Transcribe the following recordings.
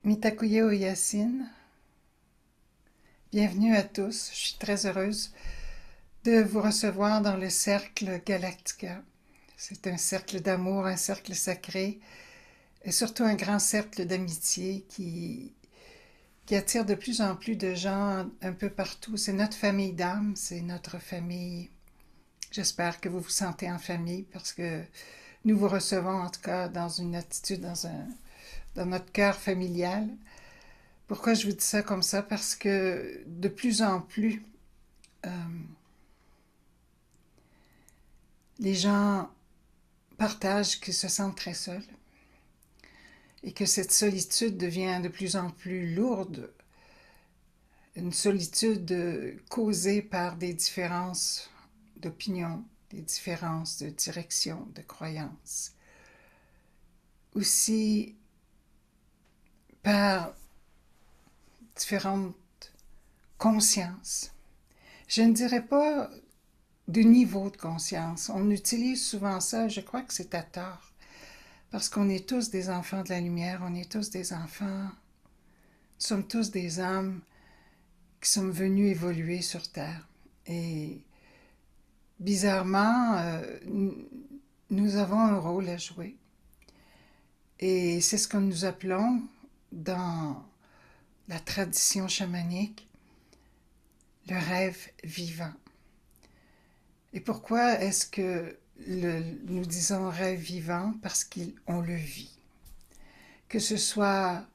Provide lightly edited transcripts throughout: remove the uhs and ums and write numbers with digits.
Mitakuye Oyasin, bienvenue à tous. Je suis très heureuse de vous recevoir dans le cercle Galactica. C'est un cercle d'amour, un cercle sacré et surtout un grand cercle d'amitié qui attire de plus en plus de gens un peu partout. C'est notre famille d'âme, c'est notre famille. J'espère que vous vous sentez en famille parce que nous vous recevons en tout cas dans une attitude, dans notre cœur familial. Pourquoi je vous dis ça comme ça? Parce que de plus en plus, euh, les gens partagent qu'ils se sentent très seuls et que cette solitude devient de plus en plus lourde, une solitude causée par des différences d'opinion, des différences de direction, de croyances. Aussi par différentes consciences. Je ne dirais pas de niveau de conscience. On utilise souvent ça, je crois que c'est à tort, parce qu'on est tous des enfants de la lumière, on est tous des enfants, nous sommes tous des âmes qui sommes venus évoluer sur Terre. Et bizarrement, nous avons un rôle à jouer. Et c'est ce que nous appelons dans la tradition chamanique le rêve vivant. Et pourquoi est-ce que nous disons rêve vivant? Parce qu'on le vit. Que ce soit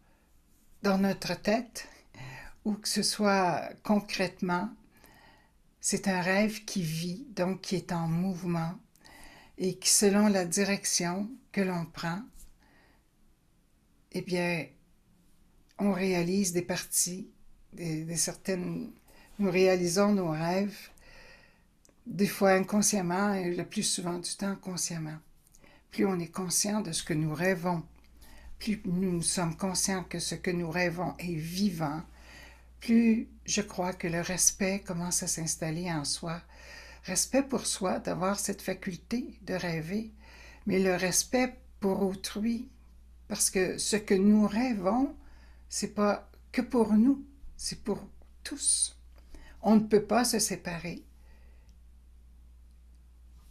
dans notre tête ou que ce soit concrètement, c'est un rêve qui vit, donc qui est en mouvement et qui, selon la direction que l'on prend, eh bien, on réalise des parties, des certaines... Nous réalisons nos rêves, des fois inconsciemment et le plus souvent du temps consciemment. Plus on est conscient de ce que nous rêvons, plus nous sommes conscients que ce que nous rêvons est vivant, plus je crois que le respect commence à s'installer en soi. Respect pour soi, d'avoir cette faculté de rêver, mais le respect pour autrui, parce que ce que nous rêvons, c'est pas que pour nous, c'est pour tous. On ne peut pas se séparer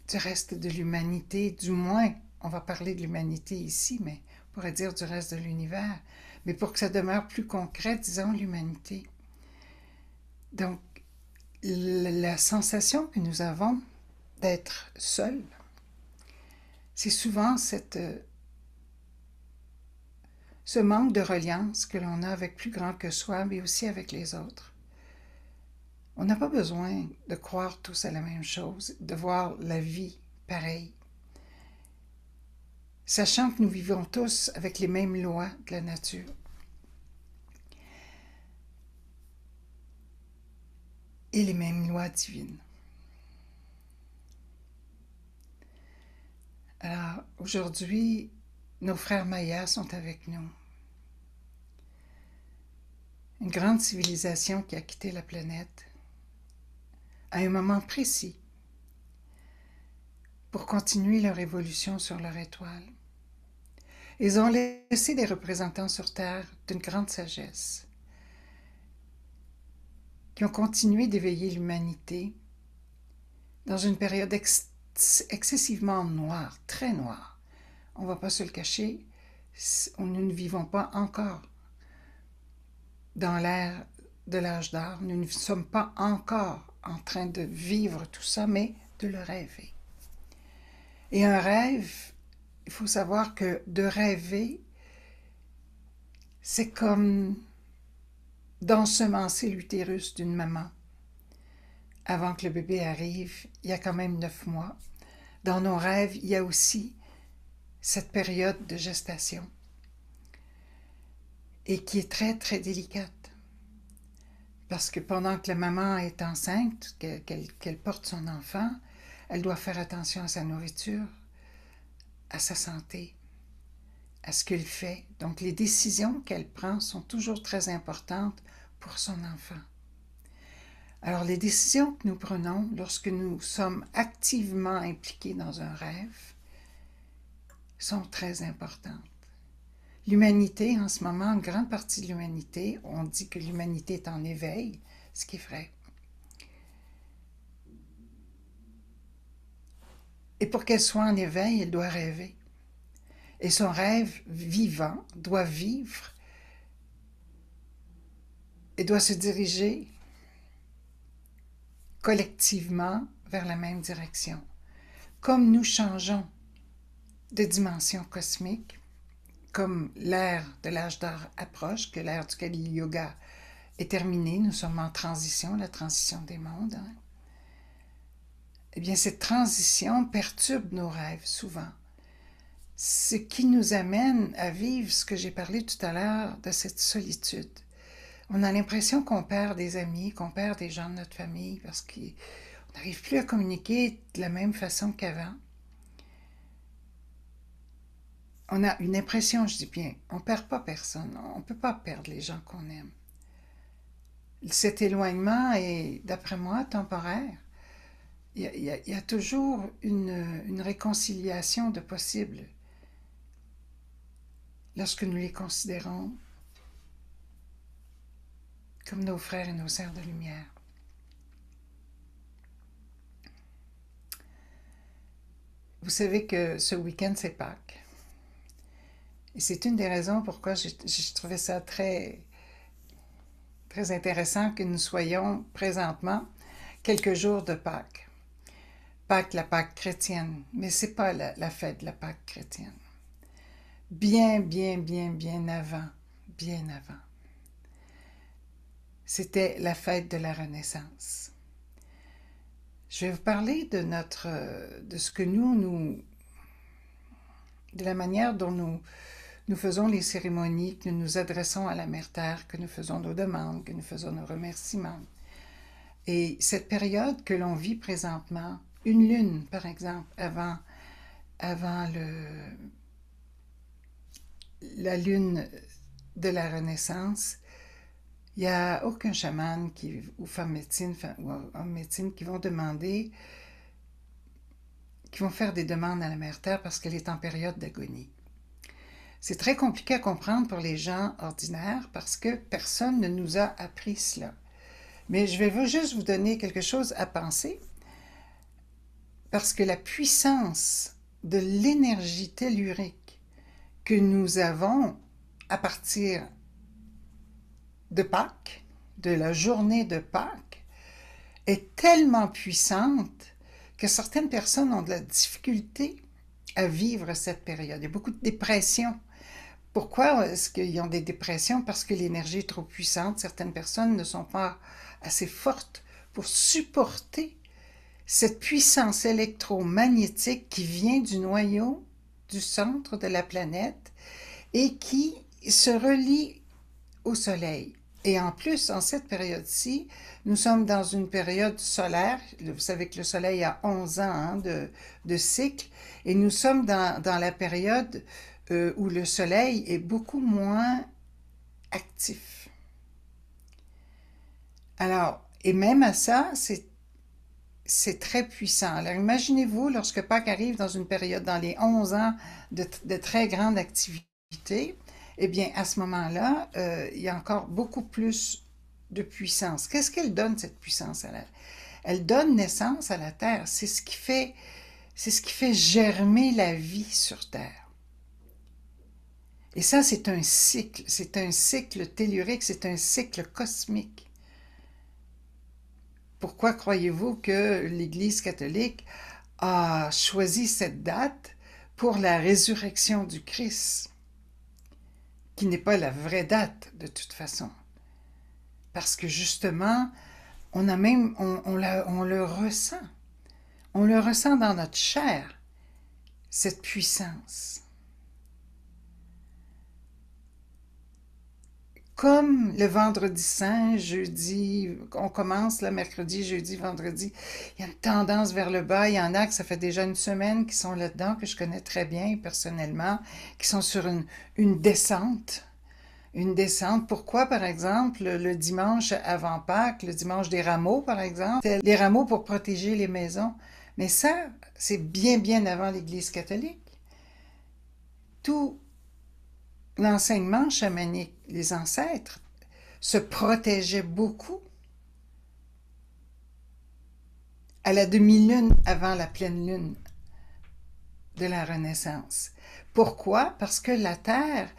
du reste de l'humanité, du moins, on va parler de l'humanité ici, mais on pourrait dire du reste de l'univers. Mais pour que ça demeure plus concret, disons l'humanité. Donc, la sensation que nous avons d'être seuls, c'est souvent ce manque de reliance que l'on a avec plus grand que soi, mais aussi avec les autres. On n'a pas besoin de croire tous à la même chose, de voir la vie pareille. Sachant que nous vivons tous avec les mêmes lois de la nature. Et les mêmes lois divines. Alors, aujourd'hui, nos frères Mayas sont avec nous. Une grande civilisation qui a quitté la planète à un moment précis pour continuer leur évolution sur leur étoile. Ils ont laissé des représentants sur Terre d'une grande sagesse, qui ont continué d'éveiller l'humanité dans une période excessivement noire, très noire. On ne va pas se le cacher, nous ne vivons pas encore dans l'ère de l'âge d'or, nous ne sommes pas encore en train de vivre tout ça, mais de le rêver. Et un rêve, il faut savoir que de rêver, c'est comme d'ensemencer l'utérus d'une maman. Avant que le bébé arrive, il y a quand même 9 mois. Dans nos rêves, il y a aussi cette période de gestation et qui est très, très délicate. Parce que pendant que la maman est enceinte, qu'elle porte son enfant, elle doit faire attention à sa nourriture, à sa santé, à ce qu'elle fait. Donc les décisions qu'elle prend sont toujours très importantes pour son enfant. Alors les décisions que nous prenons lorsque nous sommes activement impliqués dans un rêve sont très importantes. L'humanité, en ce moment, une grande partie de l'humanité, on dit que l'humanité est en éveil, ce qui est vrai. Et pour qu'elle soit en éveil, elle doit rêver. Et son rêve vivant doit vivre et doit se diriger collectivement vers la même direction. Comme nous changeons de dimension cosmique, comme l'ère de l'âge d'or approche, que l'ère du Kali Yoga est terminée, nous sommes en transition, la transition des mondes, hein? Eh bien, cette transition perturbe nos rêves souvent, ce qui nous amène à vivre ce que j'ai parlé tout à l'heure de cette solitude. On a l'impression qu'on perd des amis, qu'on perd des gens de notre famille parce qu'on n'arrive plus à communiquer de la même façon qu'avant. On a une impression, je dis bien, on ne perd pas personne, on ne peut pas perdre les gens qu'on aime. Cet éloignement est, d'après moi, temporaire. Il y a toujours une réconciliation de possible lorsque nous les considérons comme nos frères et nos sœurs de lumière. Vous savez que ce week-end, c'est Pâques. Et c'est une des raisons pourquoi j'ai trouvé ça très, très intéressant que nous soyons présentement quelques jours de Pâques. Pâques, la Pâques chrétienne, mais ce n'est pas la fête de la Pâques chrétienne. Bien avant, bien avant. C'était la fête de la Renaissance. Je vais vous parler de ce que de la manière dont nous faisons les cérémonies, que nous nous adressons à la Mère Terre, que nous faisons nos demandes, que nous faisons nos remerciements. Et cette période que l'on vit présentement, une lune par exemple, avant la lune de la Renaissance, il n'y a aucun chaman ou femme médecine ou homme médecine qui vont faire des demandes à la Mère Terre parce qu'elle est en période d'agonie. C'est très compliqué à comprendre pour les gens ordinaires parce que personne ne nous a appris cela. Mais je vais juste vous donner quelque chose à penser parce que la puissance de l'énergie tellurique que nous avons à partir de Pâques, de la journée de Pâques, est tellement puissante que certaines personnes ont de la difficulté à vivre cette période. Il y a beaucoup de dépression. Pourquoi est-ce qu'ils ont des dépressions? Parce que l'énergie est trop puissante. Certaines personnes ne sont pas assez fortes pour supporter cette puissance électromagnétique qui vient du noyau du centre de la planète et qui se relie au Soleil. Et en plus, en cette période-ci, nous sommes dans une période solaire. Vous savez que le Soleil a 11 ans hein, de cycle. Et nous sommes dans la période où le Soleil est beaucoup moins actif. Alors, et même à ça, c'est très puissant. Alors, imaginez-vous, lorsque Pâques arrive dans une période, dans les 11 ans de très grande activité, eh bien, à ce moment-là, il y a encore beaucoup plus de puissance. Qu'est-ce qu'elle donne, cette puissance? Elle donne naissance à la Terre. C'est ce qui fait germer la vie sur Terre. Et ça, c'est un cycle tellurique, c'est un cycle cosmique. Pourquoi croyez-vous que l'Église catholique a choisi cette date pour la résurrection du Christ, qui n'est pas la vraie date de toute façon? Parce que justement, on le ressent. On le ressent dans notre chair, cette puissance. Comme le vendredi saint, jeudi, on commence le mercredi, jeudi, vendredi, il y a une tendance vers le bas. Il y en a que ça fait déjà une semaine qui sont là-dedans, que je connais très bien personnellement, qui sont sur une descente. Une descente. Pourquoi, par exemple, le dimanche avant Pâques, le dimanche des rameaux, par exemple, les rameaux pour protéger les maisons. Mais ça, c'est bien avant l'Église catholique. Tout l'enseignement chamanique, les ancêtres, se protégeaient beaucoup à la demi-lune avant la pleine lune de la Renaissance. Pourquoi? Parce que la Terre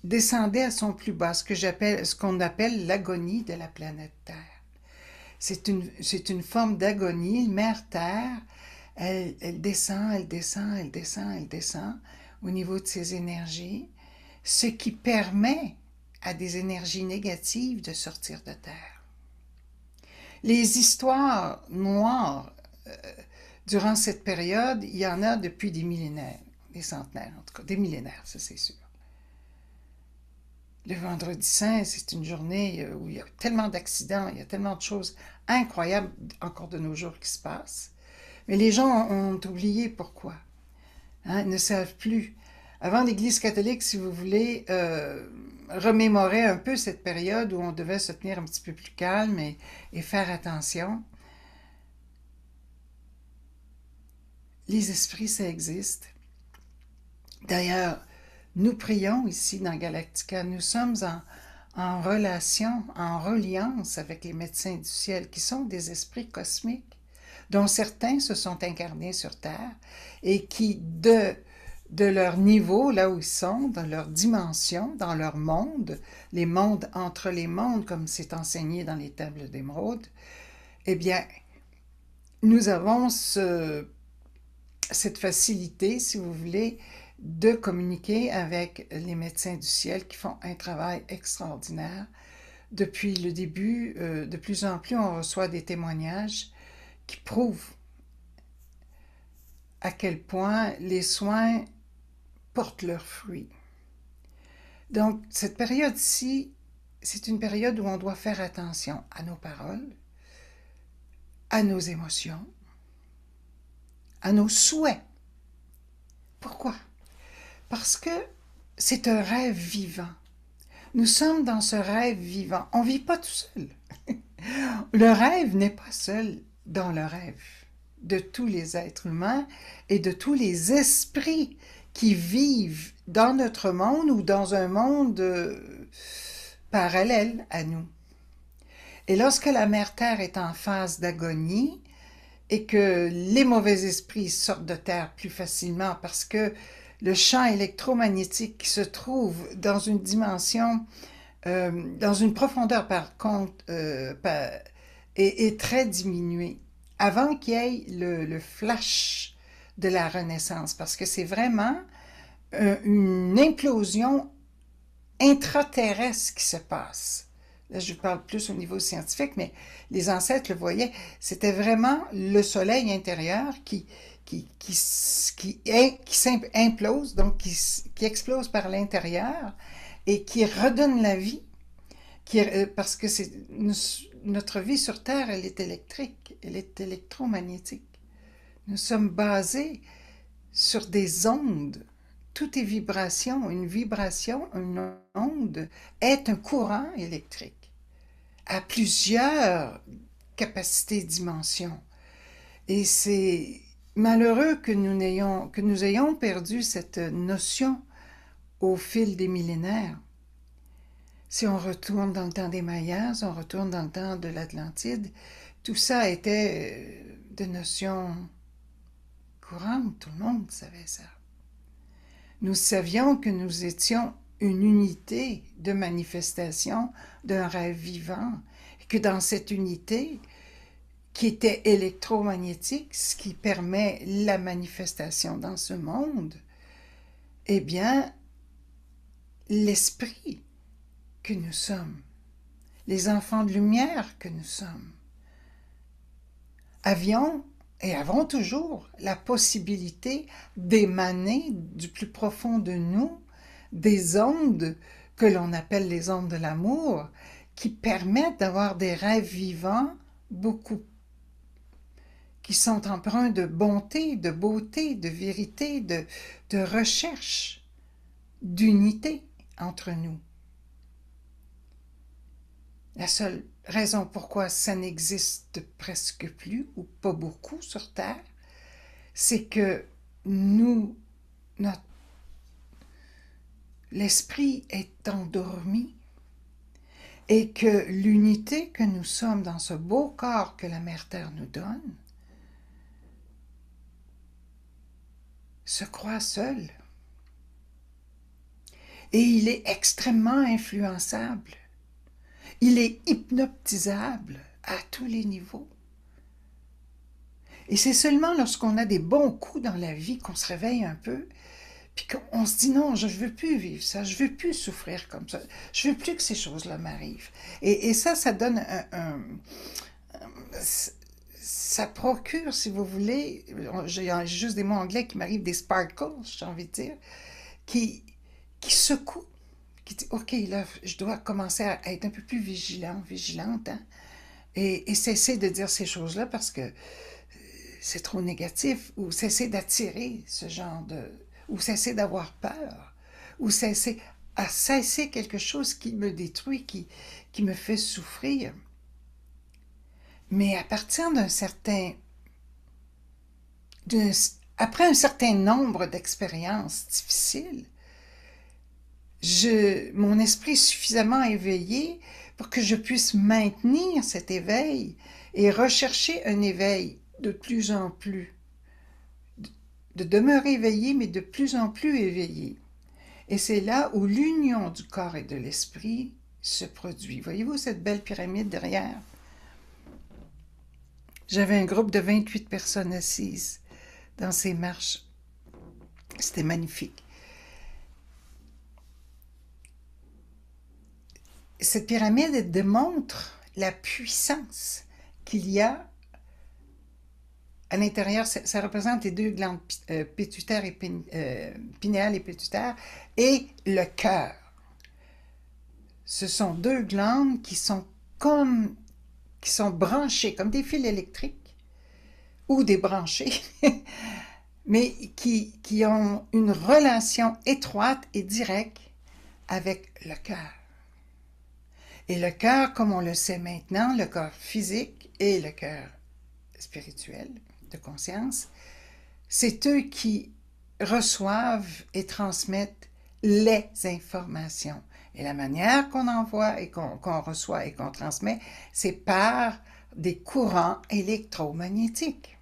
descendait à son plus bas, ce qu'on appelle l'agonie de la planète Terre. C'est une forme d'agonie. Mère Terre, elle descend, elle descend, elle descend, elle descend au niveau de ses énergies, ce qui permet à des énergies négatives de sortir de Terre. Les histoires noires, durant cette période, il y en a depuis des millénaires, des centenaires en tout cas, des millénaires, ça c'est sûr. Le vendredi saint, c'est une journée où il y a tellement d'accidents, il y a tellement de choses incroyables encore de nos jours qui se passent. Mais les gens ont oublié pourquoi. Hein, ils ne savent plus. Avant l'Église catholique, si vous voulez, remémorer un peu cette période où on devait se tenir un petit peu plus calme et faire attention. Les esprits, ça existe. D'ailleurs, nous prions ici dans Galactica, nous sommes en relation, en reliance avec les médecins du ciel, qui sont des esprits cosmiques, dont certains se sont incarnés sur Terre et qui, de leur niveau, là où ils sont, dans leur dimension, dans leur monde, les mondes entre les mondes, comme c'est enseigné dans les tables d'émeraude, eh bien, nous avons cette facilité, si vous voulez, de communiquer avec les médecins du ciel qui font un travail extraordinaire. Depuis le début, de plus en plus, on reçoit des témoignages qui prouvent à quel point les soins portent leurs fruits. Donc, cette période-ci, c'est une période où on doit faire attention à nos paroles, à nos émotions, à nos souhaits. Pourquoi? Parce que c'est un rêve vivant. Nous sommes dans ce rêve vivant. On ne vit pas tout seul. Le rêve n'est pas seul dans le rêve de tous les êtres humains et de tous les esprits qui vivent dans notre monde ou dans un monde parallèle à nous. Et lorsque la Mère Terre est en phase d'agonie et que les mauvais esprits sortent de Terre plus facilement parce que le champ électromagnétique qui se trouve dans une dimension, dans une profondeur par contre, est très diminué avant qu'il y ait le flash de la Renaissance, parce que c'est vraiment une implosion intraterrestre qui se passe. Là, je parle plus au niveau scientifique, mais les ancêtres le voyaient. C'était vraiment le soleil intérieur qui implose, donc qui explose par l'intérieur et qui redonne la vie. Parce que notre vie sur Terre, elle est électrique, elle est électromagnétique. Nous sommes basés sur des ondes. Tout est vibration. Une vibration, une onde, est un courant électrique à plusieurs capacités, dimensions. Et c'est malheureux que nous ayons perdu cette notion au fil des millénaires. Si on retourne dans le temps des Mayas, on retourne dans le temps de l'Atlantide, tout ça était de notions courantes, tout le monde savait ça. Nous savions que nous étions une unité de manifestation d'un rêve vivant, et que dans cette unité, qui était électromagnétique, ce qui permet la manifestation dans ce monde, eh bien, l'esprit que nous sommes, les enfants de lumière que nous sommes, avions et avons toujours la possibilité d'émaner du plus profond de nous des ondes que l'on appelle les ondes de l'amour, qui permettent d'avoir des rêves vivants qui sont empreints de bonté, de beauté, de vérité, de recherche, d'unité entre nous. La seule raison pourquoi ça n'existe presque plus ou pas beaucoup sur Terre, c'est que l'esprit est endormi et que l'unité que nous sommes dans ce beau corps que la Mère Terre nous donne se croit seul. Et il est extrêmement influençable. Il est hypnotisable à tous les niveaux. Et c'est seulement lorsqu'on a des bons coups dans la vie qu'on se réveille un peu, puis qu'on se dit non, je ne veux plus vivre ça, je ne veux plus souffrir comme ça, je ne veux plus que ces choses-là m'arrivent. Et ça donne ça procure, si vous voulez, j'ai juste des mots anglais qui m'arrivent, des sparkles, j'ai envie de dire, qui secouent, qui dit, OK, là, je dois commencer à être un peu plus vigilante, hein, et cesser de dire ces choses-là parce que c'est trop négatif, ou cesser d'attirer ce genre de... ou cesser d'avoir peur, ou cesser quelque chose qui me détruit, qui me fait souffrir. Mais à partir après un certain nombre d'expériences difficiles, mon esprit est suffisamment éveillé pour que je puisse maintenir cet éveil et rechercher un éveil de plus en plus, de demeurer éveillé, mais de plus en plus éveillé. Et c'est là où l'union du corps et de l'esprit se produit. Voyez-vous cette belle pyramide derrière? J'avais un groupe de 28 personnes assises dans ces marches. C'était magnifique. Cette pyramide elle démontre la puissance qu'il y a à l'intérieur. Ça représente les deux glandes pituitaires et pinéale et pituitaire et le cœur. Ce sont deux glandes qui sont branchées comme des fils électriques ou débranchées, mais qui ont une relation étroite et directe avec le cœur. Et le cœur, comme on le sait maintenant, le corps physique et le cœur spirituel, de conscience, c'est eux qui reçoivent et transmettent les informations. Et la manière qu'on envoie et qu'on reçoit et qu'on transmet, c'est par des courants électromagnétiques.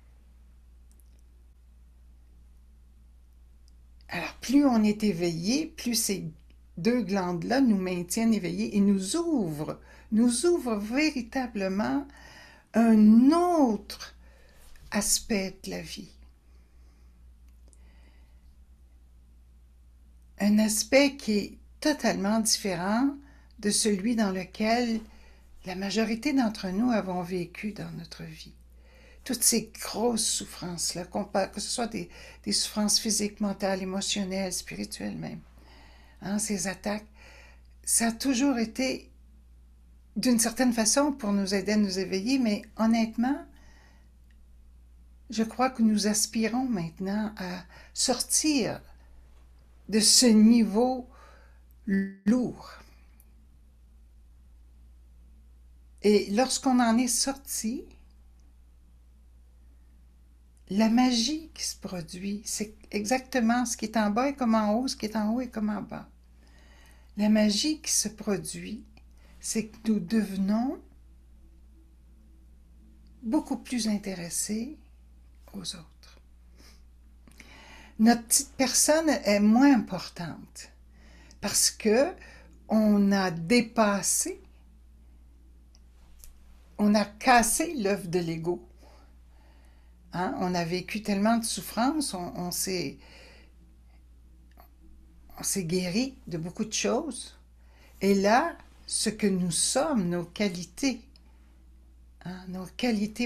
Alors, plus on est éveillé, plus ces deux glandes-là nous maintiennent éveillés et nous ouvrent véritablement un autre aspect de la vie. Un aspect qui est totalement différent de celui dans lequel la majorité d'entre nous avons vécu dans notre vie. Toutes ces grosses souffrances-là, que ce soit des souffrances physiques, mentales, émotionnelles, spirituelles même, hein, ces attaques, ça a toujours été d'une certaine façon pour nous aider à nous éveiller, mais honnêtement, je crois que nous aspirons maintenant à sortir de ce niveau lourd. Et lorsqu'on en est sorti, la magie qui se produit, c'est exactement ce qui est en bas est comme en haut, ce qui est en haut est comme en bas. La magie qui se produit, c'est que nous devenons beaucoup plus intéressés aux autres. Notre petite personne est moins importante parce que on a dépassé, on a cassé l'œuf de l'ego. Hein? On a vécu tellement de souffrances, on s'est guéri de beaucoup de choses. Et là, ce que nous sommes, nos qualités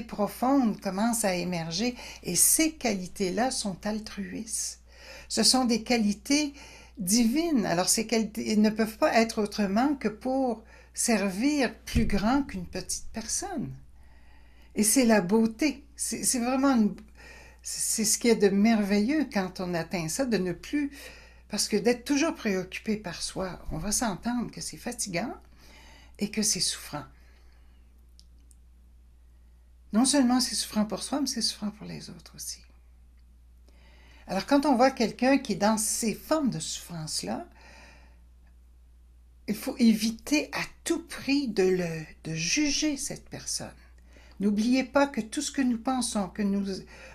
profondes commencent à émerger. Et ces qualités-là sont altruistes. Ce sont des qualités divines. Alors, ces qualités ne peuvent pas être autrement que pour servir plus grand qu'une petite personne. Et c'est la beauté. C'est vraiment c'est ce qui est de merveilleux quand on atteint ça, de ne plus... Parce que d'être toujours préoccupé par soi, on va s'entendre que c'est fatigant et que c'est souffrant. Non seulement c'est souffrant pour soi, mais c'est souffrant pour les autres aussi. Alors quand on voit quelqu'un qui est dans ces formes de souffrance-là, il faut éviter à tout prix de juger cette personne. N'oubliez pas que tout ce que nous pensons, que nous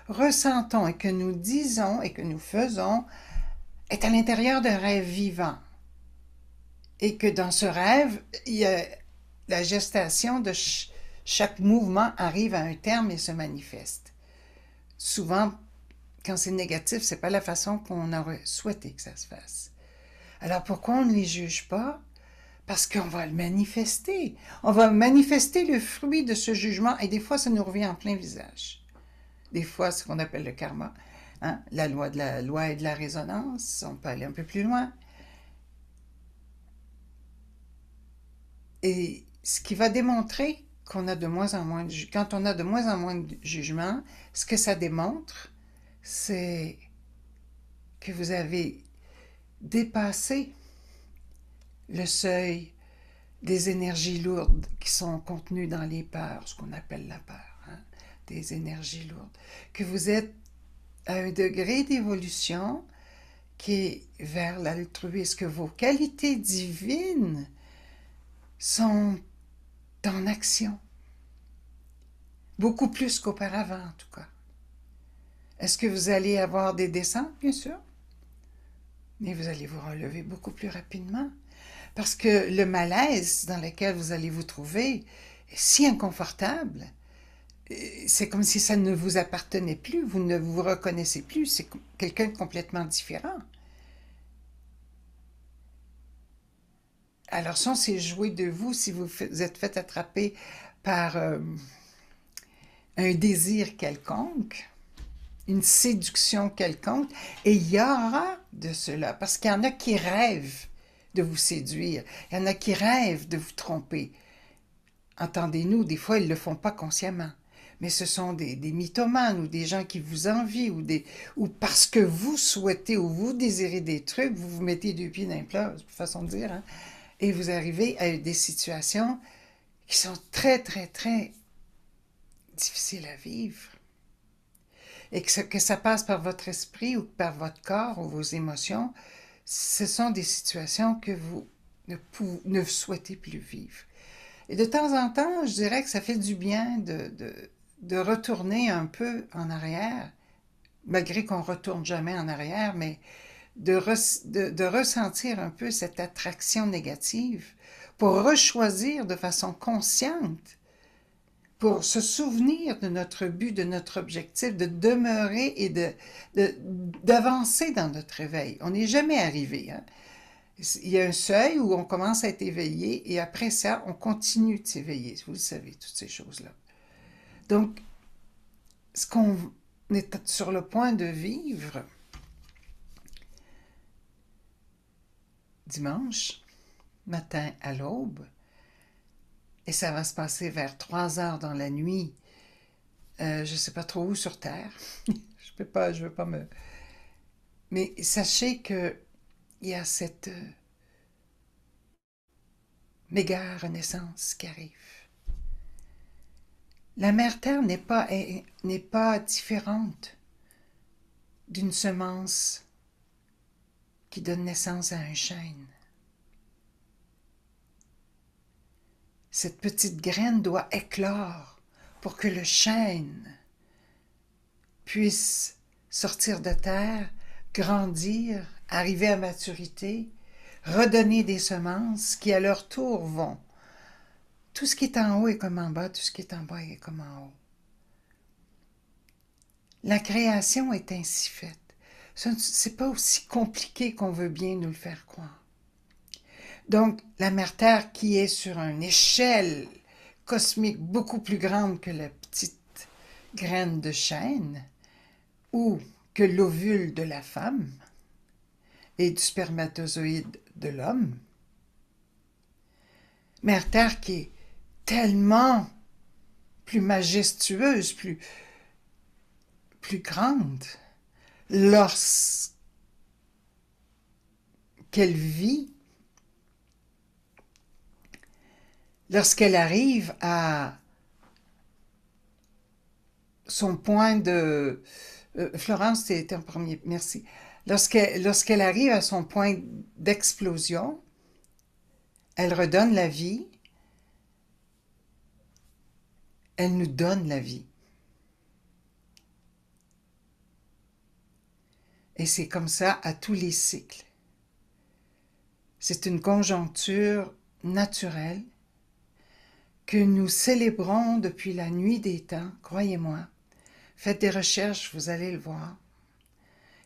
ressentons et que nous disons et que nous faisons est à l'intérieur d'un rêve vivant. Et que dans ce rêve, il y a la gestation de chaque mouvement arrive à un terme et se manifeste. Souvent, quand c'est négatif, c'est pas la façon qu'on aurait souhaité que ça se fasse. Alors pourquoi on ne les juge pas? Parce qu'on va le manifester. On va manifester le fruit de ce jugement et des fois, ça nous revient en plein visage. Des fois, c'est ce qu'on appelle le karma. Hein? La loi et de la résonance, on peut aller un peu plus loin. Et ce qui va démontrer qu'on a de moins en moins quand on a de moins en moins de jugement, ce que ça démontre, c'est que vous avez dépassé le seuil des énergies lourdes qui sont contenues dans les peurs, ce qu'on appelle la peur, hein, des énergies lourdes, que vous êtes à un degré d'évolution qui est vers l'altruisme, que vos qualités divines sont en action, beaucoup plus qu'auparavant en tout cas. Est-ce que vous allez avoir des descentes, bien sûr? Mais vous allez vous relever beaucoup plus rapidement. Parce que le malaise dans lequel vous allez vous trouver est si inconfortable. C'est comme si ça ne vous appartenait plus, vous ne vous reconnaissez plus, c'est quelqu'un de complètement différent. Alors ça, c'est joué de vous si vous êtes fait attraper par un désir quelconque, une séduction quelconque, et il y aura de cela, parce qu'il y en a qui rêvent de vous séduire, il y en a qui rêvent de vous tromper. Entendez-nous, des fois, ils ne le font pas consciemment, mais ce sont des mythomanes ou des gens qui vous envient ou parce que vous souhaitez ou vous désirez des trucs, vous vous mettez deux pieds dans les plats, c'est une façon de dire, hein, et vous arrivez à des situations qui sont très, très, très difficiles à vivre. Et que ça passe par votre esprit ou par votre corps ou vos émotions, ce sont des situations que vous ne souhaitez plus vivre. Et de temps en temps, je dirais que ça fait du bien de retourner un peu en arrière, malgré qu'on ne retourne jamais en arrière, mais de ressentir un peu cette attraction négative pour rechoisir de façon consciente, pour se souvenir de notre but, de notre objectif, de demeurer et d'avancer dans notre éveil. On n'est jamais arrivé. Hein? Il y a un seuil où on commence à être éveillé et après ça, on continue de s'éveiller. Vous le savez, toutes ces choses-là. Donc, ce qu'on est sur le point de vivre dimanche matin à l'aube, et ça va se passer vers 3 heures dans la nuit, je ne sais pas trop où sur Terre. Je veux pas me... Mais sachez qu'il y a cette méga renaissance qui arrive. La mère Terre n'est pas différente d'une semence qui donne naissance à un chêne. Cette petite graine doit éclore pour que le chêne puisse sortir de terre, grandir, arriver à maturité, redonner des semences qui à leur tour vont. Tout ce qui est en haut est comme en bas, tout ce qui est en bas est comme en haut. La création est ainsi faite. Ce n'est pas aussi compliqué qu'on veut bien nous le faire croire. Donc, la mère Terre qui est sur une échelle cosmique beaucoup plus grande que la petite graine de chêne ou que l'ovule de la femme et du spermatozoïde de l'homme. Mère Terre qui est tellement plus majestueuse, plus grande lorsqu'elle vit, lorsqu'elle arrive à son point de... Florence, tu étais en premier, merci. Lorsqu'elle arrive à son point d'explosion, Elle redonne la vie, elle nous donne la vie. Et c'est comme ça à tous les cycles. C'est une conjoncture naturelle que nous célébrons depuis la nuit des temps, croyez-moi. Faites des recherches, vous allez le voir.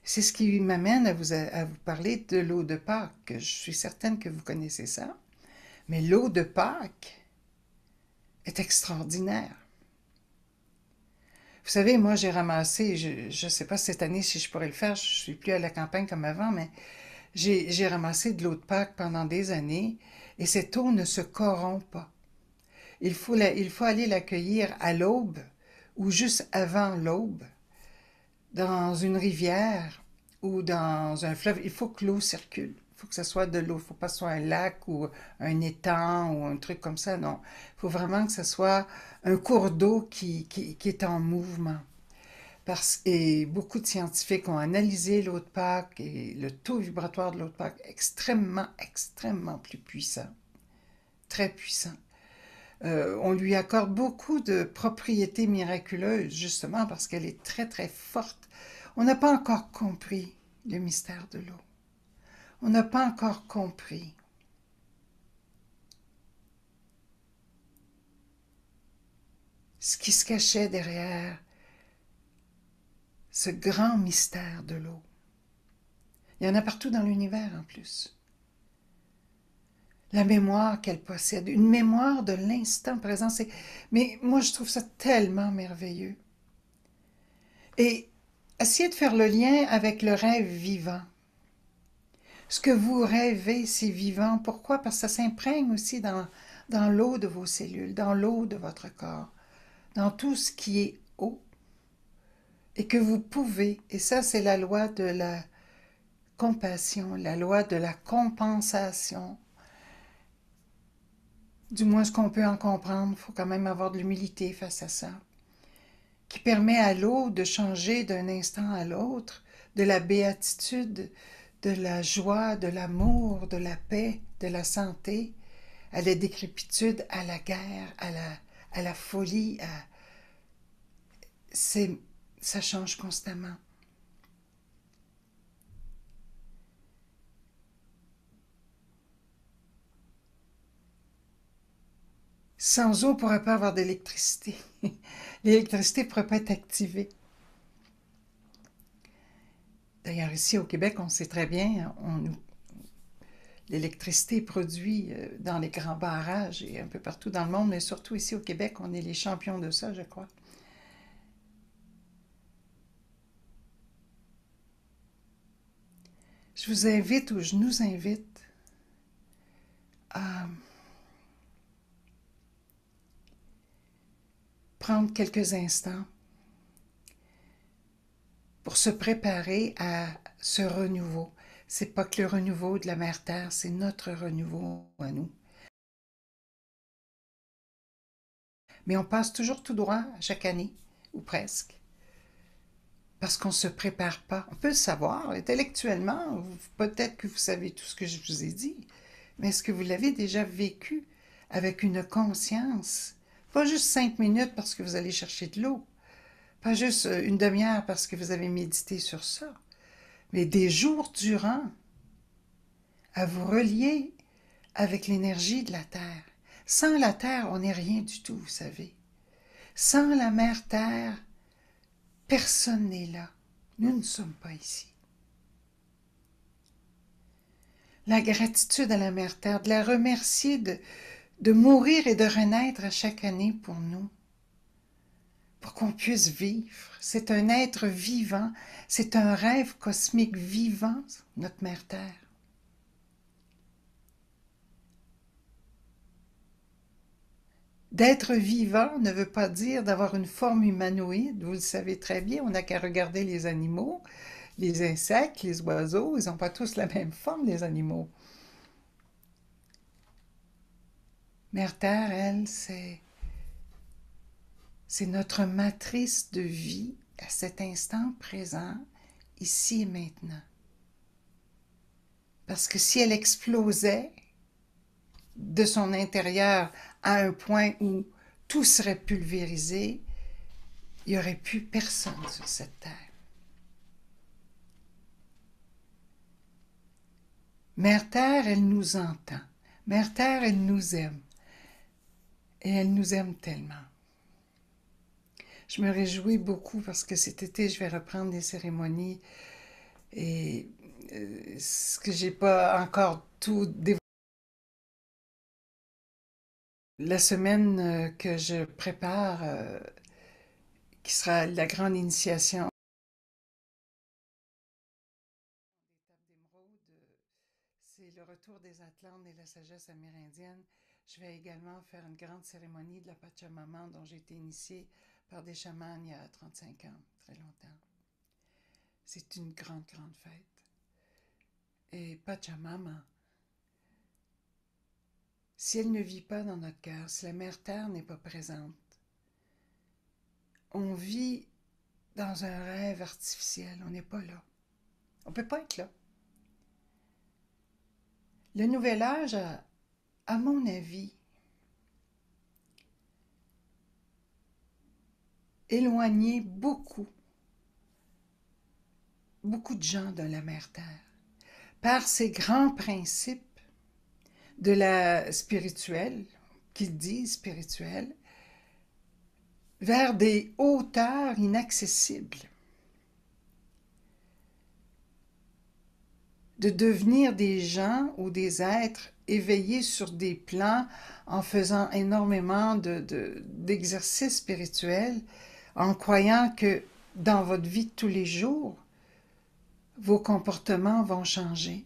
C'est ce qui m'amène à vous parler de l'eau de Pâques. Je suis certaine que vous connaissez ça. Mais l'eau de Pâques est extraordinaire. Vous savez, moi j'ai ramassé, je ne sais pas cette année si je pourrais le faire, je ne suis plus à la campagne comme avant, mais j'ai ramassé de l'eau de Pâques pendant des années et cette eau ne se corrompt pas. Il faut aller l'accueillir à l'aube ou juste avant l'aube, dans une rivière ou dans un fleuve. Il faut que l'eau circule. Il faut que ce soit de l'eau. Il ne faut pas que ce soit un lac ou un étang ou un truc comme ça. Non. Il faut vraiment que ce soit un cours d'eau qui est en mouvement. Et beaucoup de scientifiques ont analysé l'eau de Pâques et le taux vibratoire de l'eau de Pâques est extrêmement, extrêmement plus puissant. Très puissant. On lui accorde beaucoup de propriétés miraculeuses, justement parce qu'elle est très, très forte. On n'a pas encore compris le mystère de l'eau. On n'a pas encore compris. Ce qui se cachait derrière ce grand mystère de l'eau. Il y en a partout dans l'univers en plus. La mémoire qu'elle possède, une mémoire de l'instant présent. Mais moi, je trouve ça tellement merveilleux. Et essayez de faire le lien avec le rêve vivant. Ce que vous rêvez, c'est vivant. Pourquoi? Parce que ça s'imprègne aussi dans l'eau de vos cellules, dans l'eau de votre corps, dans tout ce qui est eau. Et que vous pouvez, et ça c'est la loi de la compassion, la loi de la compensation. Du moins ce qu'on peut en comprendre, il faut quand même avoir de l'humilité face à ça. Qui permet à l'eau de changer d'un instant à l'autre, de la béatitude, de la joie, de l'amour, de la paix, de la santé, à la décrépitude, à la guerre, à la folie. Ça change constamment. Sans eau, on ne pourrait pas avoir d'électricité. L'électricité ne pourrait pas être activée. D'ailleurs, ici au Québec, on sait très bien, l'électricité est produite dans les grands barrages et un peu partout dans le monde, mais surtout ici au Québec, on est les champions de ça, je crois. Je vous invite ou je nous invite à prendre quelques instants pour se préparer à ce renouveau. C'est pas que le renouveau de la Mère Terre, c'est notre renouveau à nous. Mais on passe toujours tout droit chaque année, ou presque, parce qu'on ne se prépare pas. On peut le savoir intellectuellement, peut-être que vous savez tout ce que je vous ai dit, mais est-ce que vous l'avez déjà vécu avec une conscience? Pas juste 5 minutes parce que vous allez chercher de l'eau, pas juste une demi-heure parce que vous avez médité sur ça, mais des jours durant à vous relier avec l'énergie de la Terre. Sans la Terre, on n'est rien du tout, vous savez. Sans la Mère Terre, personne n'est là. Nous ne sommes pas ici. La gratitude à la Mère Terre, de la remercier de mourir et de renaître à chaque année pour nous, pour qu'on puisse vivre. C'est un être vivant, c'est un rêve cosmique vivant, notre Mère Terre. D'être vivant ne veut pas dire d'avoir une forme humanoïde, vous le savez très bien, on n'a qu'à regarder les animaux, les insectes, les oiseaux, ils n'ont pas tous la même forme, les animaux. Mère Terre, elle, c'est notre matrice de vie à cet instant présent, ici et maintenant. Parce que si elle explosait, de son intérieur à un point où tout serait pulvérisé, il n'y aurait plus personne sur cette terre. Mère Terre, elle nous entend. Mère Terre, elle nous aime. Et elle nous aime tellement. Je me réjouis beaucoup parce que cet été, je vais reprendre des cérémonies et ce que j'ai pas encore tout développé. La semaine que je prépare, qui sera la grande initiation d'émeraude, c'est le retour des Atlantes et la sagesse amérindienne. Je vais également faire une grande cérémonie de la Pachamama dont j'ai été initiée par des chamans il y a 35 ans, très longtemps. C'est une grande, grande fête. Et Pachamama, si elle ne vit pas dans notre cœur, si la Mère Terre n'est pas présente, on vit dans un rêve artificiel, on n'est pas là. On ne peut pas être là. Le nouvel âge a, à mon avis, éloigné beaucoup de gens de la Mère Terre par ces grands principes de la spirituelle, qu'ils disent spirituelle, vers des hauteurs inaccessibles. De devenir des gens ou des êtres éveillés sur des plans en faisant énormément d'exercices spirituels, en croyant que dans votre vie de tous les jours, vos comportements vont changer.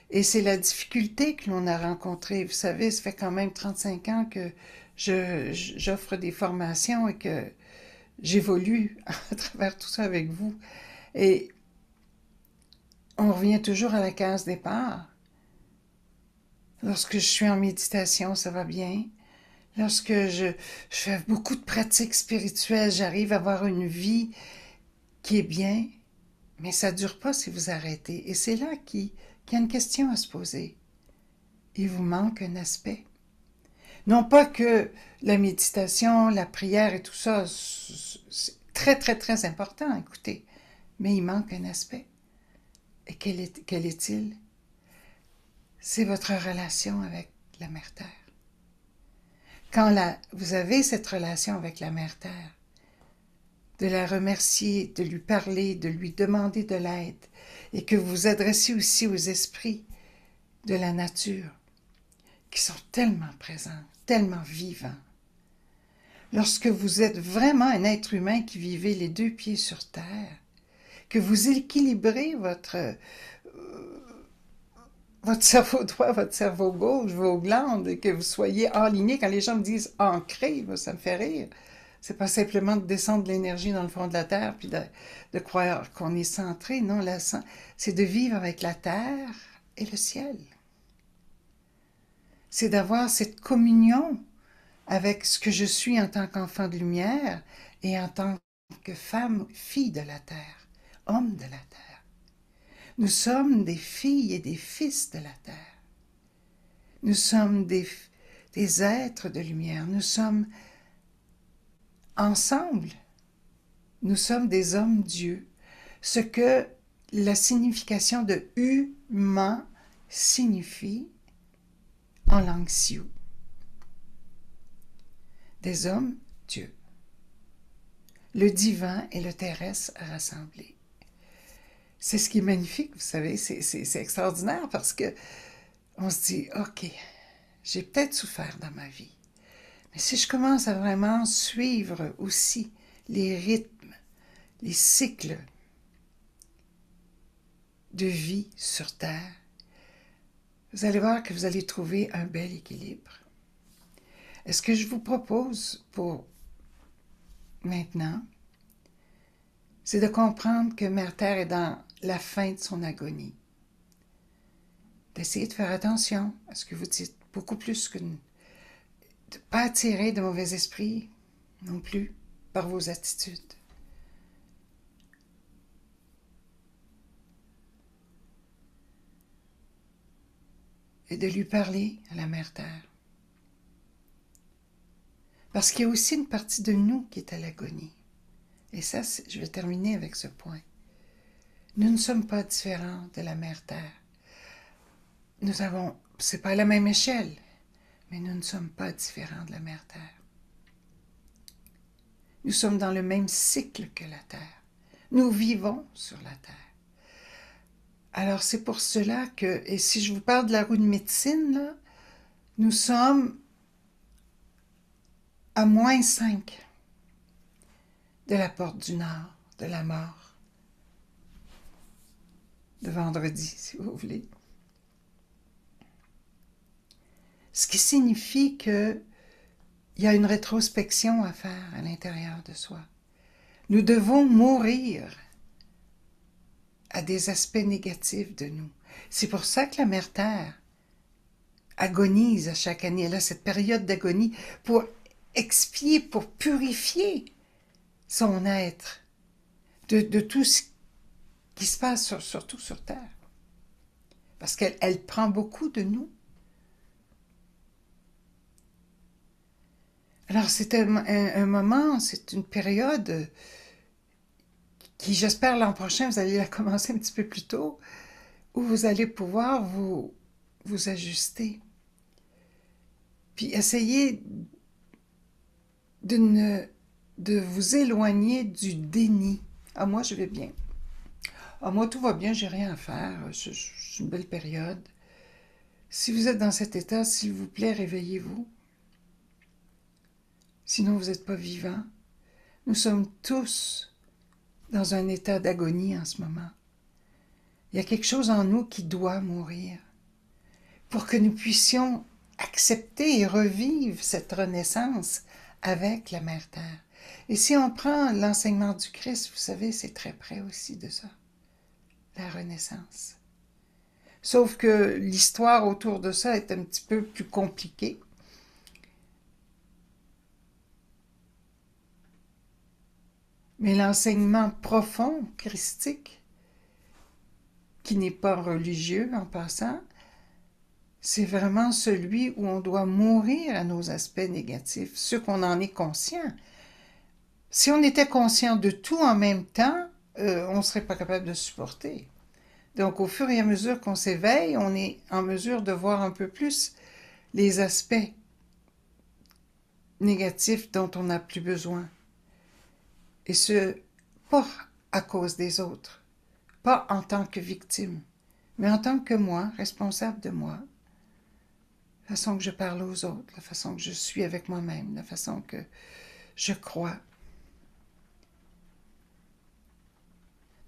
Et c'est la difficulté que l'on a rencontrée. Vous savez, ça fait quand même 35 ans que j'offre des formations et que j'évolue à travers tout ça avec vous. Et on revient toujours à la case départ. Lorsque je suis en méditation, ça va bien. Lorsque je fais beaucoup de pratiques spirituelles, j'arrive à avoir une vie qui est bien, mais ça ne dure pas si vous arrêtez. Et c'est là qu'il y a une question à se poser. Il vous manque un aspect. Non pas que la méditation, la prière et tout ça, c'est très, très, très important, écoutez, mais il manque un aspect. Et quel est-il? C'est votre relation avec la Mère Terre. Quand vous avez cette relation avec la Mère Terre, de la remercier, de lui parler, de lui demander de l'aide, et que vous vous adressez aussi aux esprits de la nature, qui sont tellement présents, tellement vivants. Lorsque vous êtes vraiment un être humain qui vivez les deux pieds sur terre, que vous équilibrez votre cerveau droit, votre cerveau gauche, vos glandes, et que vous soyez aligné. Quand les gens me disent ancré, ça me fait rire. C'est pas simplement de descendre de l'énergie dans le fond de la terre puis de croire qu'on est centré. Non, c'est de vivre avec la terre et le ciel. C'est d'avoir cette communion avec ce que je suis en tant qu'enfant de lumière et en tant que femme, fille de la terre, homme de la terre. Nous sommes des filles et des fils de la terre. Nous sommes des êtres de lumière. Nous sommes ensemble. Nous sommes des hommes-dieux. Ce que la signification de humain signifie en langue sioux. Des hommes-dieux. Le divin et le terrestre rassemblés. C'est ce qui est magnifique, vous savez, c'est extraordinaire parce que on se dit, OK, j'ai peut-être souffert dans ma vie, mais si je commence à vraiment suivre aussi les rythmes, les cycles de vie sur Terre, vous allez voir que vous allez trouver un bel équilibre. Et ce que je vous propose pour maintenant, c'est de comprendre que Mère Terre est dans la fin de son agonie. D'essayer de faire attention à ce que vous dites, beaucoup plus que de ne pas attirer de mauvais esprits non plus par vos attitudes. et de lui parler à la Mère Terre. Parce qu'il y a aussi une partie de nous qui est à l'agonie. Et ça, je vais terminer avec ce point. Nous ne sommes pas différents de la Mère Terre. C'est pas à la même échelle, mais nous ne sommes pas différents de la Mère Terre. Nous sommes dans le même cycle que la Terre. Nous vivons sur la Terre. Alors c'est pour cela que, et si je vous parle de la roue de médecine, là, nous sommes à -5 de la porte du Nord, de la mort, de vendredi, si vous voulez. Ce qui signifie qu'il y a une rétrospection à faire à l'intérieur de soi. Nous devons mourir à des aspects négatifs de nous. C'est pour ça que la Mère Terre agonise à chaque année. Elle a cette période d'agonie pour expier, pour purifier son être de tout ce qui se passe surtout sur Terre. Parce qu'elle prend beaucoup de nous. Alors c'est un moment, c'est une période qui, j'espère, l'an prochain, vous allez la commencer un petit peu plus tôt, où vous allez pouvoir vous ajuster. Puis essayer de vous éloigner du déni. Ah, moi, je vais bien. Ah, moi, tout va bien, j'ai rien à faire. C'est une belle période. Si vous êtes dans cet état, s'il vous plaît, réveillez-vous. Sinon, vous n'êtes pas vivant. Nous sommes tous dans un état d'agonie en ce moment. Il y a quelque chose en nous qui doit mourir pour que nous puissions accepter et revivre cette renaissance avec la Mère Terre. Et si on prend l'enseignement du Christ, vous savez, c'est très près aussi de ça, la renaissance. Sauf que l'histoire autour de ça est un petit peu plus compliquée. Mais l'enseignement profond, christique, qui n'est pas religieux en passant, c'est vraiment celui où on doit mourir à nos aspects négatifs, ceux qu'on en est conscient. Si on était conscient de tout en même temps, on ne serait pas capable de supporter. Donc, au fur et à mesure qu'on s'éveille, on est en mesure de voir un peu plus les aspects négatifs dont on n'a plus besoin. Et ce, pas à cause des autres, pas en tant que victime, mais en tant que moi, responsable de moi, la façon que je parle aux autres, la façon que je suis avec moi-même, la façon que je crois.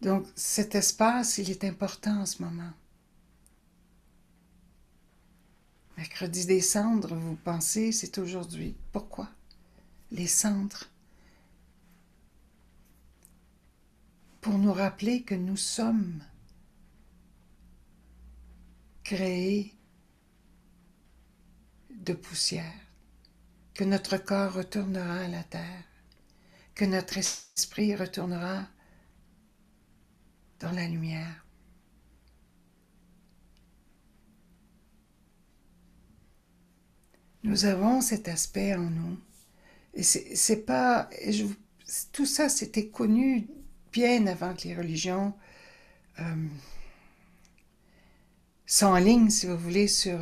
Donc, cet espace, il est important en ce moment. Mercredi des cendres, vous pensez, c'est aujourd'hui. Pourquoi? Les cendres. Pour nous rappeler que nous sommes créés de poussière, que notre corps retournera à la terre, que notre esprit retournera dans la lumière. Nous avons cet aspect en nous. Et c'est pas... tout ça, c'était connu bien avant que les religions sont en ligne, si vous voulez, sur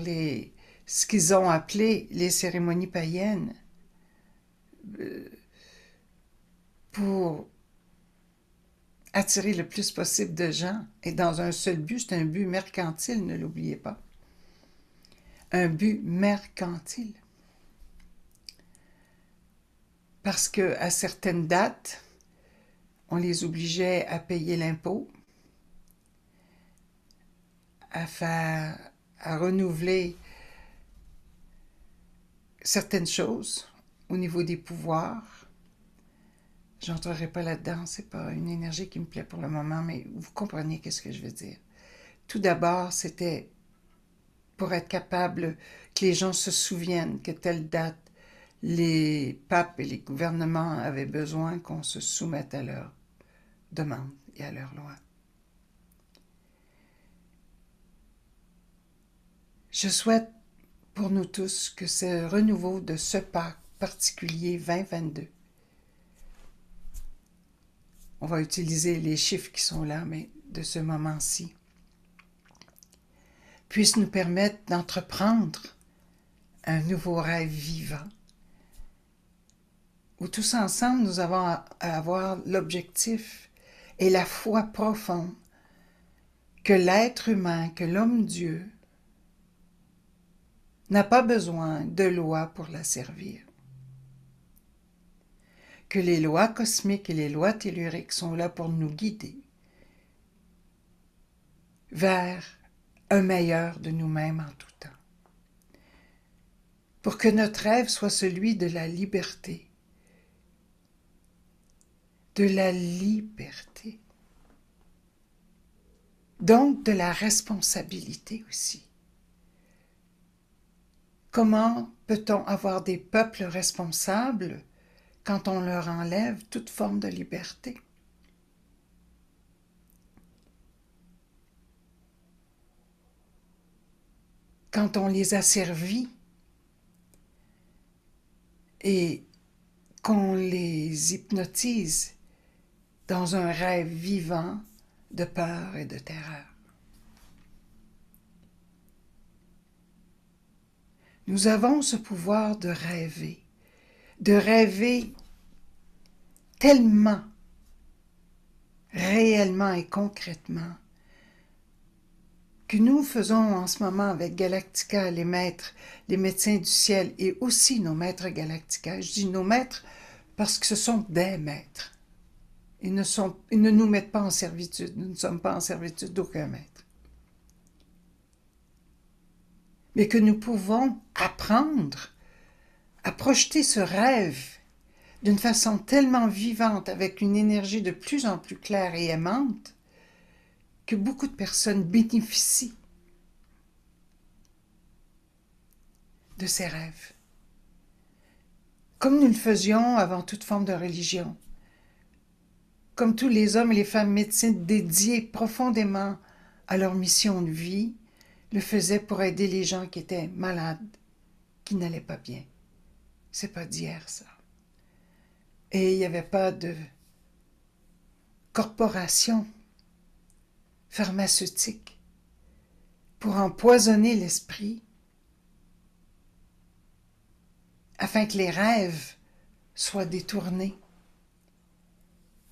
ce qu'ils ont appelé les cérémonies païennes, pour attirer le plus possible de gens, et dans un seul but, c'est un but mercantile, ne l'oubliez pas. Un but mercantile. Parce qu'à certaines dates, on les obligeait à payer l'impôt, à renouveler certaines choses au niveau des pouvoirs. Je n'entrerai pas là-dedans, c'est pas une énergie qui me plaît pour le moment, mais vous comprenez qu'est-ce que je veux dire. Tout d'abord, c'était pour être capable que les gens se souviennent que telle date, les papes et les gouvernements avaient besoin qu'on se soumette à leurs demandes et à leurs lois. Je souhaite pour nous tous que ce renouveau de ce Pâques particulier 2022, on va utiliser les chiffres qui sont là, mais de ce moment-ci, puisse nous permettre d'entreprendre un nouveau rêve vivant, où tous ensemble nous avons à avoir l'objectif et la foi profonde que l'être humain, que l'homme-dieu, n'a pas besoin de lois pour la servir. Que les lois cosmiques et les lois telluriques sont là pour nous guider vers un meilleur de nous-mêmes en tout temps. Pour que notre rêve soit celui de la liberté. De la liberté. Donc de la responsabilité aussi. Comment peut-on avoir des peuples responsables quand on leur enlève toute forme de liberté? Quand on les asservit et qu'on les hypnotise dans un rêve vivant de peur et de terreur. Nous avons ce pouvoir de rêver tellement, réellement et concrètement, que nous faisons en ce moment avec Galactica, les maîtres, les médecins du ciel et aussi nos maîtres Galactica. Je dis nos maîtres parce que ce sont des maîtres. Ils ne nous mettent pas en servitude, nous ne sommes pas en servitude d'aucun maître. Mais que nous pouvons apprendre à projeter ce rêve d'une façon tellement vivante, avec une énergie de plus en plus claire et aimante, que beaucoup de personnes bénéficient de ces rêves. Comme nous le faisions avant toute forme de religion. Comme tous les hommes et les femmes médecins dédiés profondément à leur mission de vie, le faisaient pour aider les gens qui étaient malades, qui n'allaient pas bien. C'est pas d'hier, ça. Et il n'y avait pas de corporation pharmaceutique pour empoisonner l'esprit afin que les rêves soient détournés,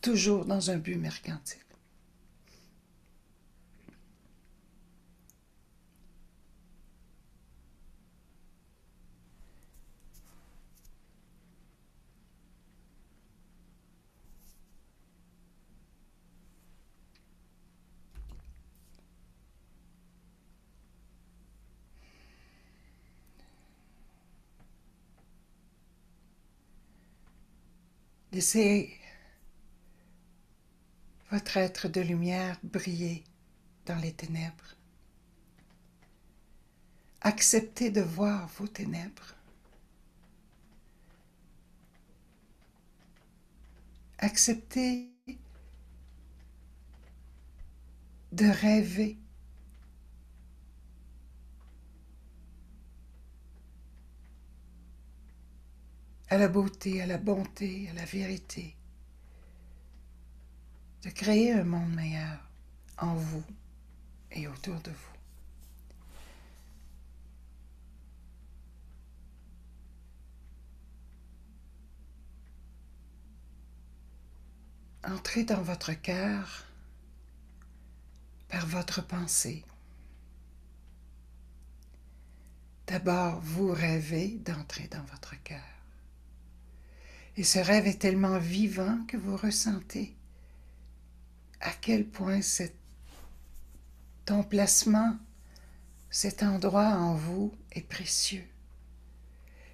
toujours dans un but mercantile. Laissez votre être de lumière briller dans les ténèbres. Acceptez de voir vos ténèbres. Acceptez de rêver. À la beauté, à la bonté, à la vérité. De créer un monde meilleur en vous et autour de vous. Entrez dans votre cœur par votre pensée. D'abord, vous rêvez d'entrer dans votre cœur. Et ce rêve est tellement vivant que vous ressentez à quel point cet emplacement, cet endroit en vous est précieux.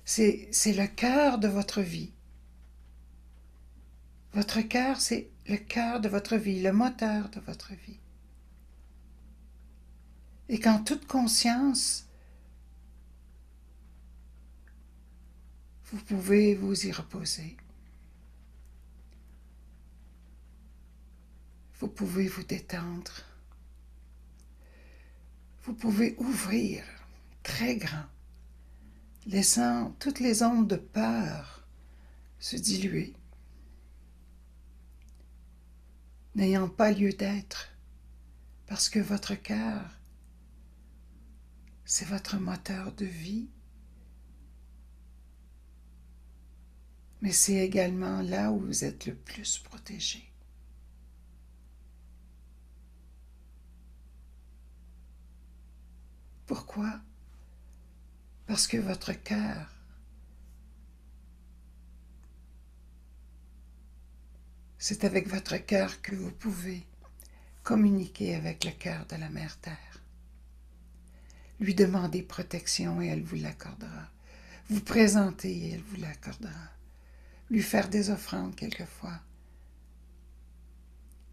C'est le cœur de votre vie. Votre cœur, c'est le cœur de votre vie, le moteur de votre vie. Et qu'en toute conscience, vous pouvez vous y reposer. Vous pouvez vous détendre. Vous pouvez ouvrir très grand, laissant toutes les ondes de peur se diluer, n'ayant pas lieu d'être, parce que votre cœur, c'est votre moteur de vie, mais c'est également là où vous êtes le plus protégé. Pourquoi? Parce que votre cœur, c'est avec votre cœur que vous pouvez communiquer avec le cœur de la Mère Terre. Lui demander protection et elle vous l'accordera. Vous présenter et elle vous l'accordera. Lui faire des offrandes quelquefois,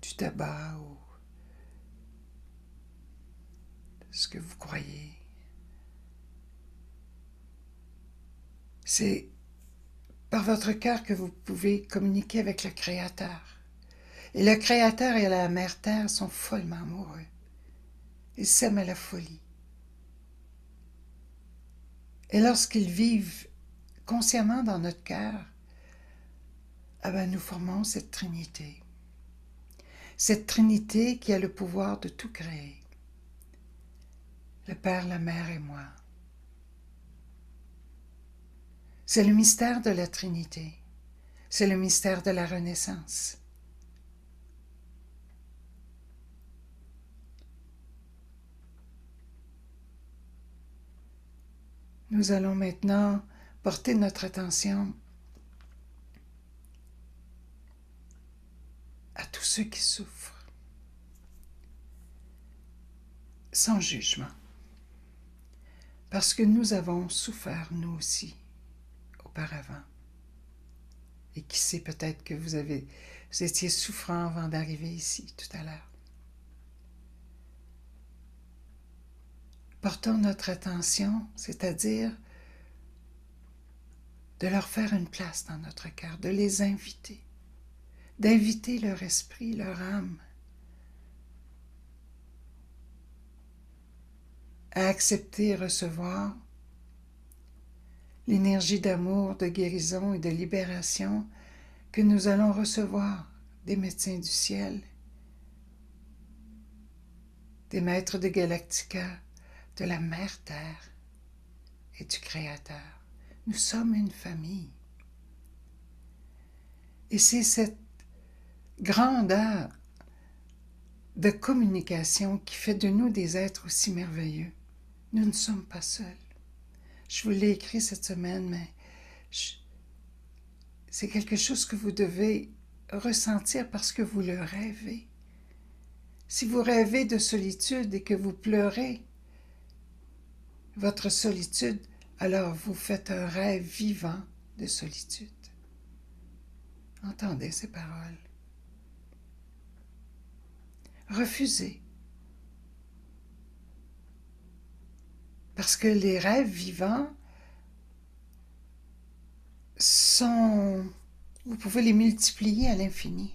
du tabac ou ce que vous croyez. C'est par votre cœur que vous pouvez communiquer avec le Créateur. Et le Créateur et la Mère Terre sont follement amoureux. Ils s'aiment à la folie. Et lorsqu'ils vivent consciemment dans notre cœur, nous formons cette Trinité. Cette Trinité qui a le pouvoir de tout créer. Le Père, la Mère et moi. C'est le mystère de la Trinité. C'est le mystère de la Renaissance. Nous allons maintenant porter notre attention à tous ceux qui souffrent, sans jugement, parce que nous avons souffert nous aussi auparavant. Et qui sait, peut-être que vous étiez souffrant avant d'arriver ici tout à l'heure. Portons notre attention, c'est-à-dire de leur faire une place dans notre cœur, de les inviter, d'inviter leur esprit, leur âme à accepter et recevoir l'énergie d'amour, de guérison et de libération que nous allons recevoir des médecins du ciel, des maîtres de Galactica, de la Mère Terre et du Créateur. Nous sommes une famille. Et c'est cette grandeur de communication qui fait de nous des êtres aussi merveilleux. Nous ne sommes pas seuls. Je vous l'ai écrit cette semaine, mais c'est quelque chose que vous devez ressentir parce que vous le rêvez. Si vous rêvez de solitude et que vous pleurez votre solitude, alors vous faites un rêve vivant de solitude. Entendez ces paroles. Refusez. Parce que les rêves vivants vous pouvez les multiplier à l'infini.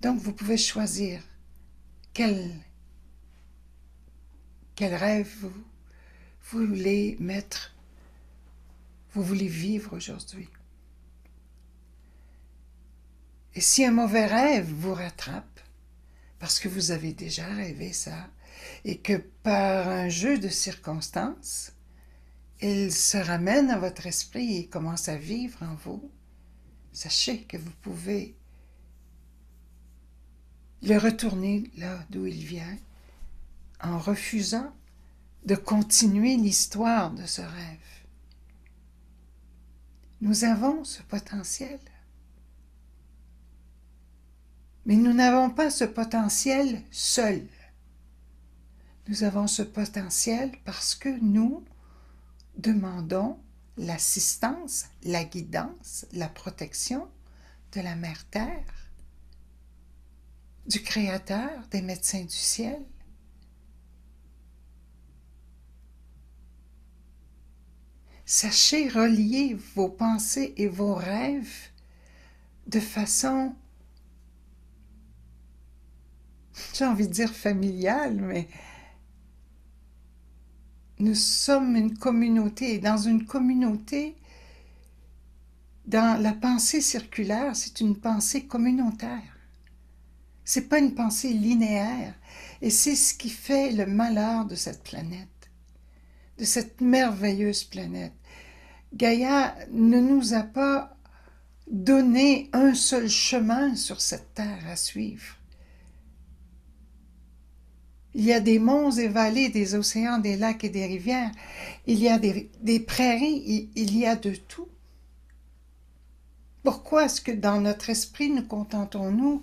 Donc vous pouvez choisir quel rêve vous voulez mettre, vous voulez vivre aujourd'hui. Et si un mauvais rêve vous rattrape, parce que vous avez déjà rêvé ça, et que par un jeu de circonstances, il se ramène à votre esprit et commence à vivre en vous, sachez que vous pouvez le retourner là d'où il vient, en refusant de continuer l'histoire de ce rêve. Nous avons ce potentiel. Mais nous n'avons pas ce potentiel seul. Nous avons ce potentiel parce que nous demandons l'assistance, la guidance, la protection de la Mère Terre, du Créateur, des médecins du ciel. Sachez relier vos pensées et vos rêves de façon, j'ai envie de dire familiale, mais nous sommes une communauté. Et dans une communauté, dans la pensée circulaire, c'est une pensée communautaire. C'est pas une pensée linéaire. Et c'est ce qui fait le malheur de cette planète, de cette merveilleuse planète. Gaïa ne nous a pas donné un seul chemin sur cette terre à suivre. Il y a des monts et vallées, des océans, des lacs et des rivières. Il y a des prairies, il y a de tout. Pourquoi est-ce que dans notre esprit, nous contentons-nous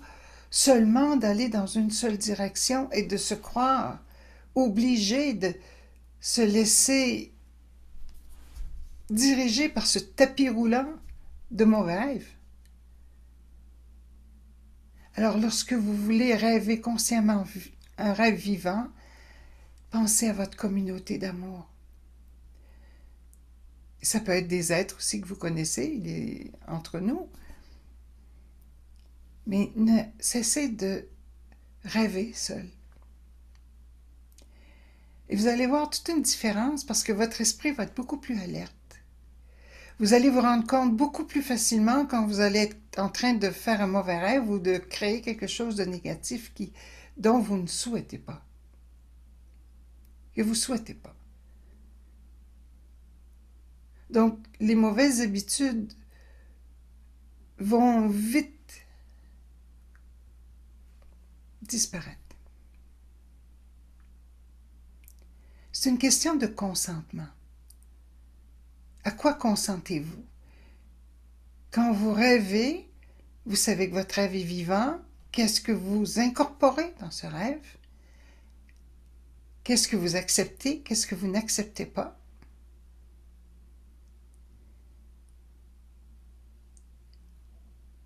seulement d'aller dans une seule direction et de se croire obligés de se laisser diriger par ce tapis roulant de mauvais rêves? Alors, lorsque vous voulez rêver consciemment un rêve vivant, pensez à votre communauté d'amour. Ça peut être des êtres aussi que vous connaissez, entre nous. Mais cessez de rêver seul. Et vous allez voir toute une différence parce que votre esprit va être beaucoup plus alerte. Vous allez vous rendre compte beaucoup plus facilement quand vous allez être en train de faire un mauvais rêve ou de créer quelque chose de négatif dont vous ne souhaitez pas. Que vous ne souhaitez pas. Donc, les mauvaises habitudes vont vite disparaître. C'est une question de consentement. À quoi consentez-vous? Quand vous rêvez, vous savez que votre rêve est vivant. Qu'est-ce que vous incorporez dans ce rêve? Qu'est-ce que vous acceptez? Qu'est-ce que vous n'acceptez pas?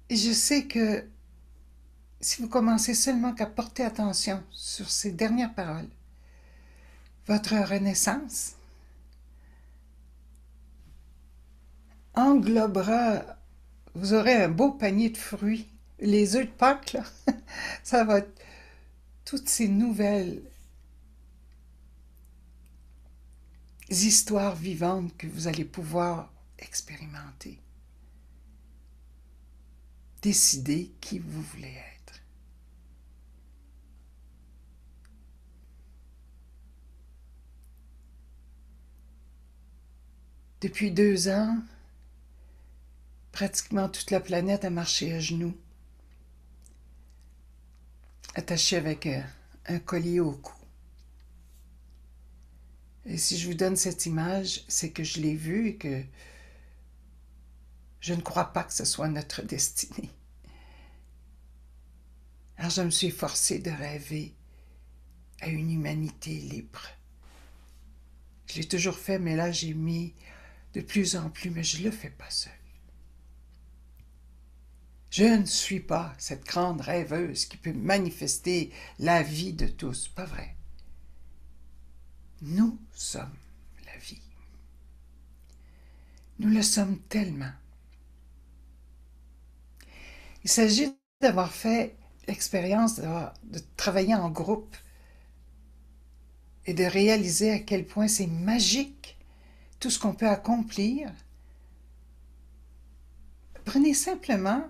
Et je sais que si vous commencez seulement qu'à porter attention sur ces dernières paroles, votre renaissance englobera, vous aurez un beau panier de fruits. Les œufs de Pâques, là, ça va être toutes ces nouvelles histoires vivantes que vous allez pouvoir expérimenter. Décidez qui vous voulez être. Depuis 2 ans, pratiquement toute la planète a marché à genoux, attachée avec un collier au cou. Et si je vous donne cette image, c'est que je l'ai vue et que je ne crois pas que ce soit notre destinée. Alors je me suis forcée de rêver à une humanité libre. Je l'ai toujours fait, mais là j'ai mis de plus en plus, mais je ne le fais pas seule. Je ne suis pas cette grande rêveuse qui peut manifester la vie de tous. Pas vrai. Nous sommes la vie. Nous le sommes tellement. Il s'agit d'avoir fait l'expérience de travailler en groupe et de réaliser à quel point c'est magique tout ce qu'on peut accomplir. Prenez simplement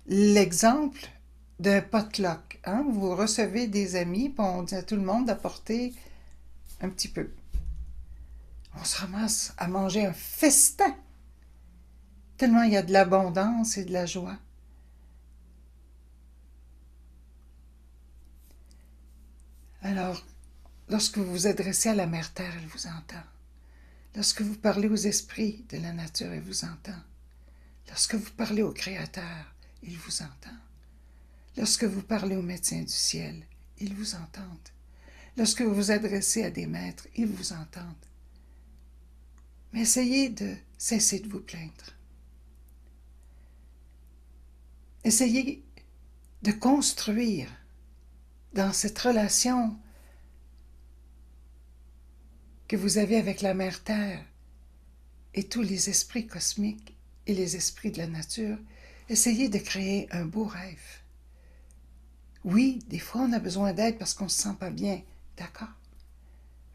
l'exemple d'un potluck. Hein? Vous recevez des amis, puis on dit à tout le monde d'apporter un petit peu. On se ramasse à manger un festin, tellement il y a de l'abondance et de la joie. Alors, lorsque vous vous adressez à la Mère Terre, elle vous entend. Lorsque vous parlez aux esprits de la nature, elle vous entend. Lorsque vous parlez au Créateur, il vous entend. Lorsque vous parlez aux médecins du ciel, ils vous entendent. Lorsque vous vous adressez à des maîtres, ils vous entendent. Mais essayez de cesser de vous plaindre. Essayez de construire dans cette relation que vous avez avec la Mère Terre et tous les esprits cosmiques et les esprits de la nature, essayez de créer un beau rêve. Oui, des fois on a besoin d'aide parce qu'on ne se sent pas bien, d'accord.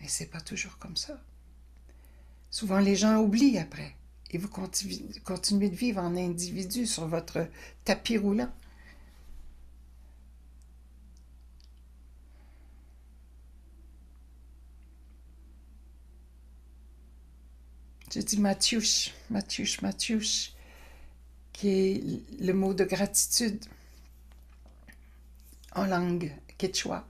Mais c'est pas toujours comme ça. Souvent, les gens oublient après et vous continuez de vivre en individu sur votre tapis roulant. Je dis Mathiouche, Mathiouche, Mathiouche, qui est le mot de gratitude en langue quechua.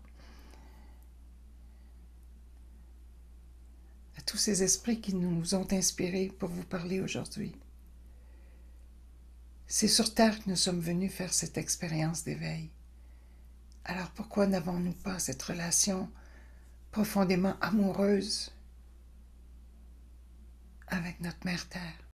À tous ces esprits qui nous ont inspirés pour vous parler aujourd'hui. C'est sur Terre que nous sommes venus faire cette expérience d'éveil. Alors pourquoi n'avons-nous pas cette relation profondément amoureuse avec notre Mère Terre?